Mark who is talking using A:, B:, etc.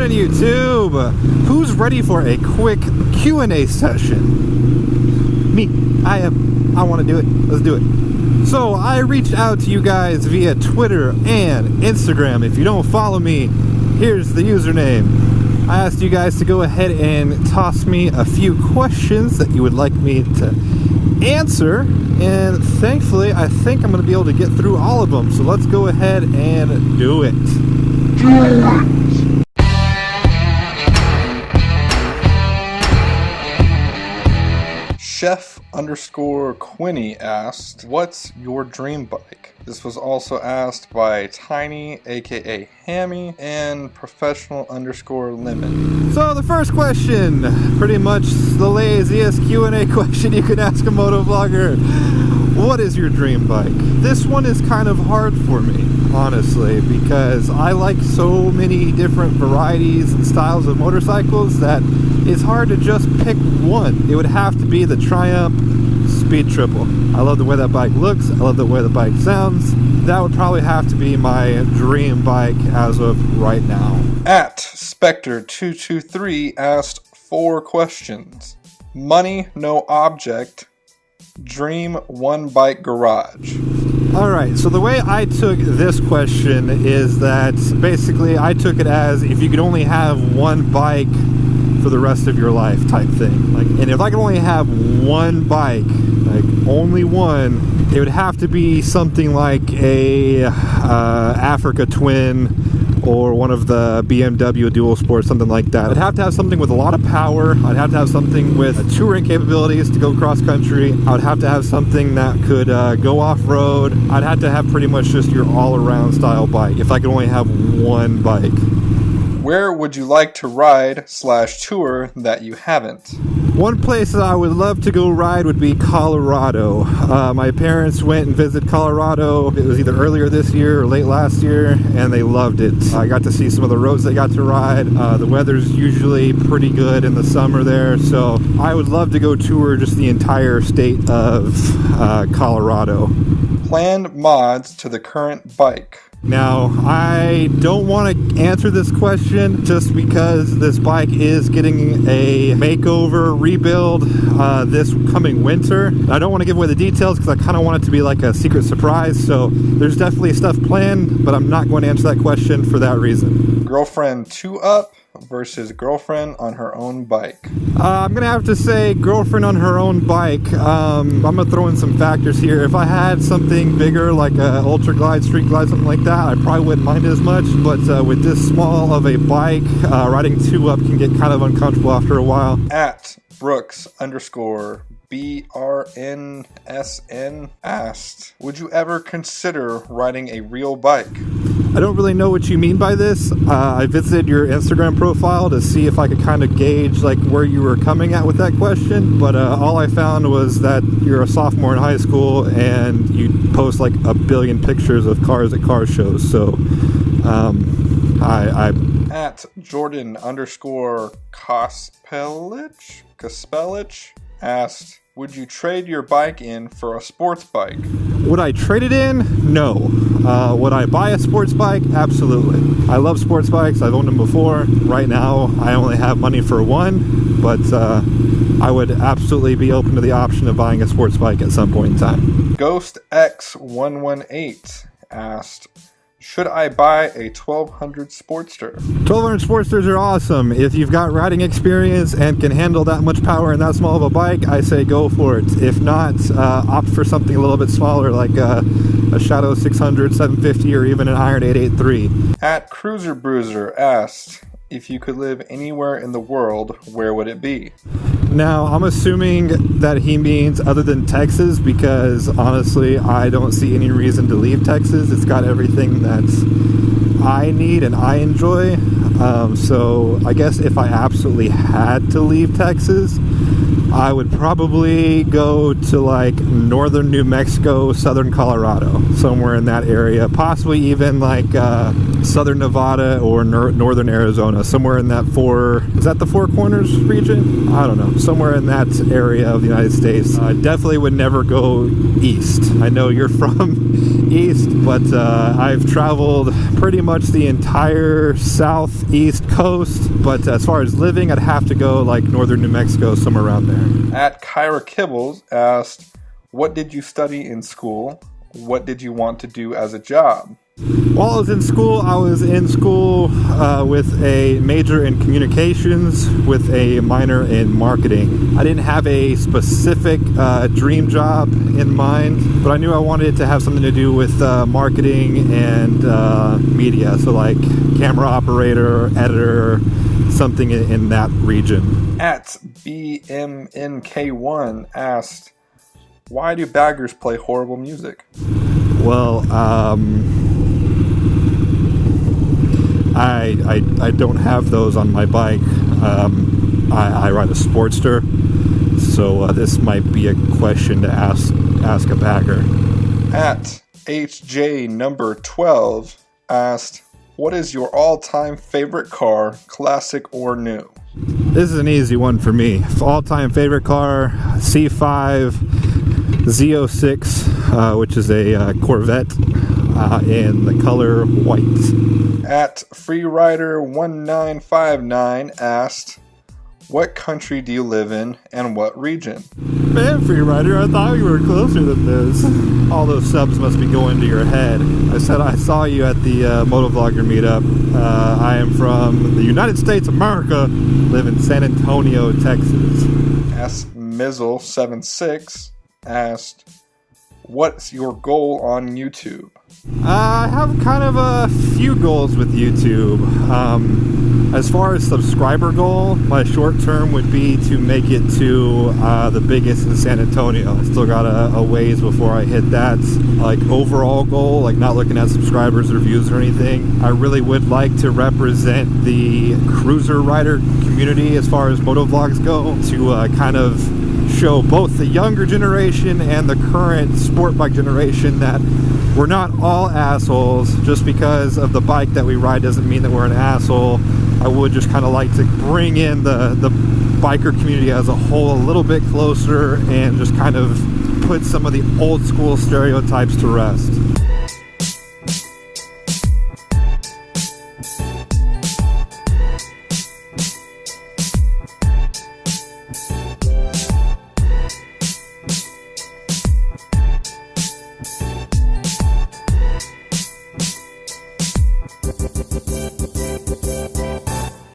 A: morning, YouTube. Who's ready for a quick Q&A session? Me. I am. I want to do it. Let's do it. So I reached out to you guys via Twitter and Instagram. If you don't follow me, here's the username. I asked you guys to go ahead and toss me a few questions that you would like me to answer, and thankfully I think I'm going to be able to get through all of them. So let's go ahead and do it.
B: Chef_Quinny asked, what's your dream bike? This was also asked by Tiny, aka Hammy, and Professional_Lemon.
A: So the first question, pretty much the laziest Q&A question you could ask a motovlogger. What is your dream bike? This one is kind of hard for me, honestly, because I like so many different varieties and styles of motorcycles that it's hard to just pick one. It would have to be the Triumph Speed Triple. I love the way that bike looks. I love the way the bike sounds. That would probably have to be my dream bike as of right now.
B: At Spectre223 asked 4 questions. Money, no object. Dream one bike garage.
A: Alright, so the way I took this question is that basically I took it as if you could only have one bike for the rest of your life type thing. Like, and if I could only have one bike, like only one, it would have to be something like a Africa Twin or one of the BMW Dual Sport, something like that. I'd have to have something with a lot of power. I'd have to have something with touring capabilities to go cross country. I would have to have something that could go off-road. I'd have to have pretty much just your all-around style bike if I could only have one bike.
B: Where would you like to ride/tour that you haven't?
A: One place that I would love to go ride would be Colorado. My parents went and visited Colorado. It was either earlier this year or late last year, and they loved it. I got to see some of the roads they got to ride. The weather's usually pretty good in the summer there, so I would love to go tour just the entire state of Colorado.
B: Planned mods to the current bike.
A: Now, I don't want to answer this question just because this bike is getting a makeover, rebuild this coming winter. I don't want to give away the details because I kind of want it to be like a secret surprise, so there's definitely stuff planned, but I'm not going to answer that question for that reason.
B: Girlfriend 2-up versus girlfriend on her own bike.
A: I'm going to have to say girlfriend on her own bike. I'm going to throw in some factors here. If I had something bigger like a Ultra Glide, Street Glide, something like that, I probably wouldn't mind it as much, but with this small of a bike, riding 2-up can get kind of uncomfortable after a while.
B: At Brooks_BRNSN asked, would you ever consider riding a real bike?
A: I don't really know what you mean by this. I visited your Instagram profile to see if I could kind of gauge like where you were coming at with that question, but all I found was that you're a sophomore in high school and you post like a billion pictures of cars at car shows, so
B: At Jordan_Kaspelich asked, would you trade your bike in for a sports bike?
A: Would I trade it in? No. Would I buy a sports bike? Absolutely. I love sports bikes. I've owned them before. Right now, I only have money for one, but I would absolutely be open to the option of buying a sports bike at some point in time.
B: Ghost X118 asked, should I buy a 1200 Sportster?
A: 1200 Sportsters are awesome. If you've got riding experience and can handle that much power in that small of a bike, I say go for it. If not, opt for something a little bit smaller like a Shadow 600, 750, or even an Iron 883.
B: At Cruiser Bruiser asked, if you could live anywhere in the world, where would it be?
A: Now, I'm assuming that he means other than Texas, because honestly, I don't see any reason to leave Texas. It's got everything that I need and I enjoy. So I guess if I absolutely had to leave Texas, I would probably go to like northern New Mexico, southern Colorado, somewhere in that area, possibly even like southern Nevada or northern Arizona, somewhere in that is that the Four Corners region? I don't know, somewhere in that area of the United States. I definitely would never go east. I know you're from east, but I've traveled pretty much the entire southeast coast, but as far as living, I'd have to go like northern New Mexico, somewhere around there.
B: At Kyra Kibbles asked, what did you study in school? What did you want to do as a job?
A: While I was in school with a major in communications with a minor in marketing. I didn't have a specific dream job in mind, but I knew I wanted to have something to do with marketing and media, so like camera operator, editor, something in that region.
B: At BMNK1 asked, why do baggers play horrible music?
A: Well, I don't have those on my bike. I ride a Sportster, so this might be a question to ask a bagger.
B: At HJ number 12 asked, what is your all-time favorite car, classic or new?
A: This is an easy one for me. All-time favorite car, C5 Z06, which is a Corvette in the color white.
B: At Freerider1959 asked, what country do you live in and what region?
A: Man, Freerider, I thought you were closer than this. All those subs must be going to your head. I said I saw you at the Motovlogger meetup. I am from the United States of America, live in San Antonio, Texas.
B: S. Mizzle76 asked, what's your goal on YouTube?
A: I have kind of a few goals with YouTube. As far as subscriber goal, my short term would be to make it to the biggest in San Antonio. I still got a ways before I hit that. Like overall goal, like not looking at subscribers or views or anything, I really would like to represent the cruiser rider community as far as motovlogs go, to kind of show both the younger generation and the current sport bike generation that we're not all assholes. Just because of the bike that we ride doesn't mean that we're an asshole. I would just kind of like to bring in the biker community as a whole a little bit closer and just kind of put some of the old school stereotypes to rest.